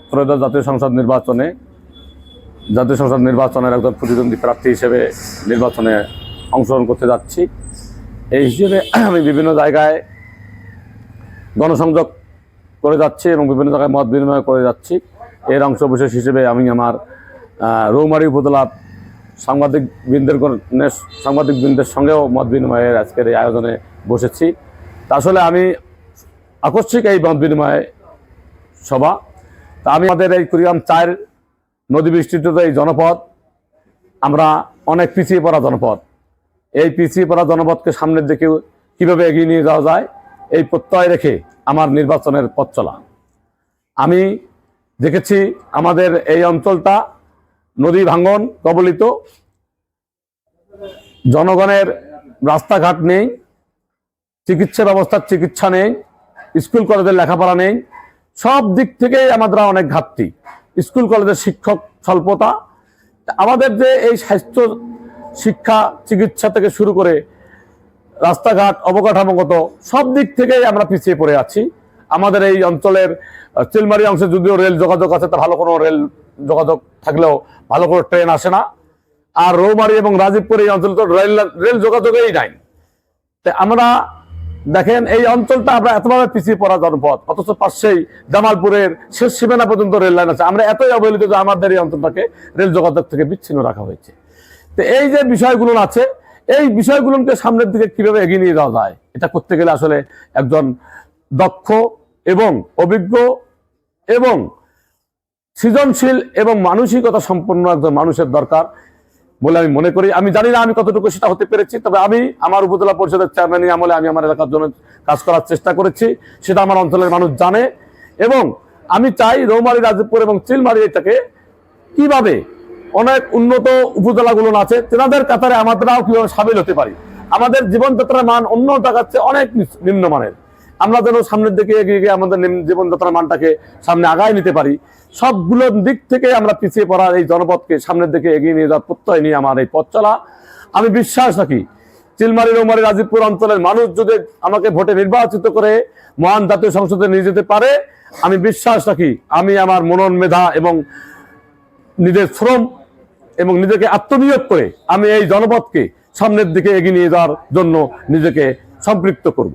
ত্রয়োদশ জাতীয় সংসদ নির্বাচনের একজন প্রতিদ্বন্দ্বী প্রার্থী হিসেবে নির্বাচনে অংশগ্রহণ করতে যাচ্ছি। এই হিসেবে আমি বিভিন্ন জায়গায় গণসংযোগ করে যাচ্ছি এবং বিভিন্ন জায়গায় মত বিনিময় করে যাচ্ছি। এর অংশবিশেষ হিসেবে আমি আমার রৌমারী উপজেলার সাংবাদিকবৃন্দের সঙ্গেও মত বিনিময়ের আজকের এই আয়োজনে বসেছি। আসলে আমি আকস্মিক এই মত বিনিময় সভা। তা আমি আমাদের এই কুড়িগ্রাম 4 নদী বেষ্টিত এই জনপদ, আমরা অনেক পিছিয়ে পড়া জনপদ। এই পিছিয়ে পড়া জনপদকে সামনের দিকে কীভাবে এগিয়ে নিয়ে যাওয়া যায় এই প্রত্যয় রেখে আমার নির্বাচনের পথ চলা। আমি দেখেছি আমাদের এই অঞ্চলটা নদী ভাঙ্গন কবলিত, জনগণের রাস্তাঘাট নেই, চিকিৎসা ব্যবস্থার চিকিৎসা নেই, স্কুল কলেজের লেখাপড়া নেই, সব দিক থেকেই আমাদের অনেক ঘাটতি। স্কুল কলেজের শিক্ষক স্বল্পতা, আমাদের যে এই স্বাস্থ্য শিক্ষা চিকিৎসা থেকে শুরু করে রাস্তাঘাট অবকাঠামোগত সব দিক থেকেই আমরা পিছিয়ে পড়ে আছি। আমাদের এই অঞ্চলের চিলমারি অংশে যদিও রেল যোগাযোগ আছে, তা ভালো কোনো রেল যোগাযোগ থাকলেও ভালো কোনো ট্রেন আসে না। আর রৌমারী এবং রাজীবপুর এই অঞ্চলে তো রেল যোগাযোগই নাই। আমরা দেখেন এই অঞ্চলটা আমরা এতভাবে পিছিয়ে পড়া জনপদ, অথচ পাশেই জামালপুরের শেষ সীমানা পর্যন্ত রেল লাইন আছে। আমরা এতই অবহেলিত যে আমাদের এই অঞ্চলটাকে রেল যোগাযোগ থেকে বিচ্ছিন্ন রাখা হয়েছে। তো এই যে বিষয়গুলো আছে, এই বিষয়গুলোকে সামনের দিকে কিভাবে এগিয়ে নিয়ে যাওয়া যায়, এটা করতে গেলে আসলে একজন দক্ষ এবং অভিজ্ঞ এবং সৃজনশীল এবং মানসিকতা সম্পন্ন একজন মানুষের দরকার বলে আমি মনে করি। আমি জানি না আমি কতটুকু সেটা হতে পেরেছি, তবে আমি আমার উপজেলা পরিষদের চেয়ারম্যান আমলে আমি আমার এলাকার জন্য কাজ করার চেষ্টা করেছি, সেটা আমার অঞ্চলের মানুষ জানে। এবং আমি চাই রৌমারী, রাজীবপুর এবং চিলমারী এটাকে কিভাবে অনেক উন্নত উপজেলাগুলো আছে তেনাদের কাতারে আমরাও কিভাবে সামিল হতে পারি। আমাদের জীবনযাত্রার মান অন্য জায়গার চেয়ে অনেক নিম্নমানের, আমরা যেন সামনের দিকে এগিয়ে গিয়ে আমাদের জীবনযাত্রার মানটাকে সামনে আগায় নিতে পারি। সবগুলোর দিক থেকে আমরা পিছিয়ে পড়ার এই জনপদকে সামনের দিকে এগিয়ে নিয়ে যাওয়ার প্রত্যয় নিয়ে আমার এই পথ চলা। আমি বিশ্বাস রাখি চিলমারী, রৌমারী, রাজীবপুর অঞ্চলের মানুষ যদি আমাকে ভোটে নির্বাচিত করে মহান জাতীয় সংসদে নিয়ে যেতে পারে, আমি বিশ্বাস রাখি আমি আমার মনন মেধা এবং নিজের শ্রম এবং নিজেকে আত্মনিয়োগ করে আমি এই জনপদকে সামনের দিকে এগিয়ে নিয়ে যাওয়ার জন্য নিজেকে সম্পৃক্ত করব।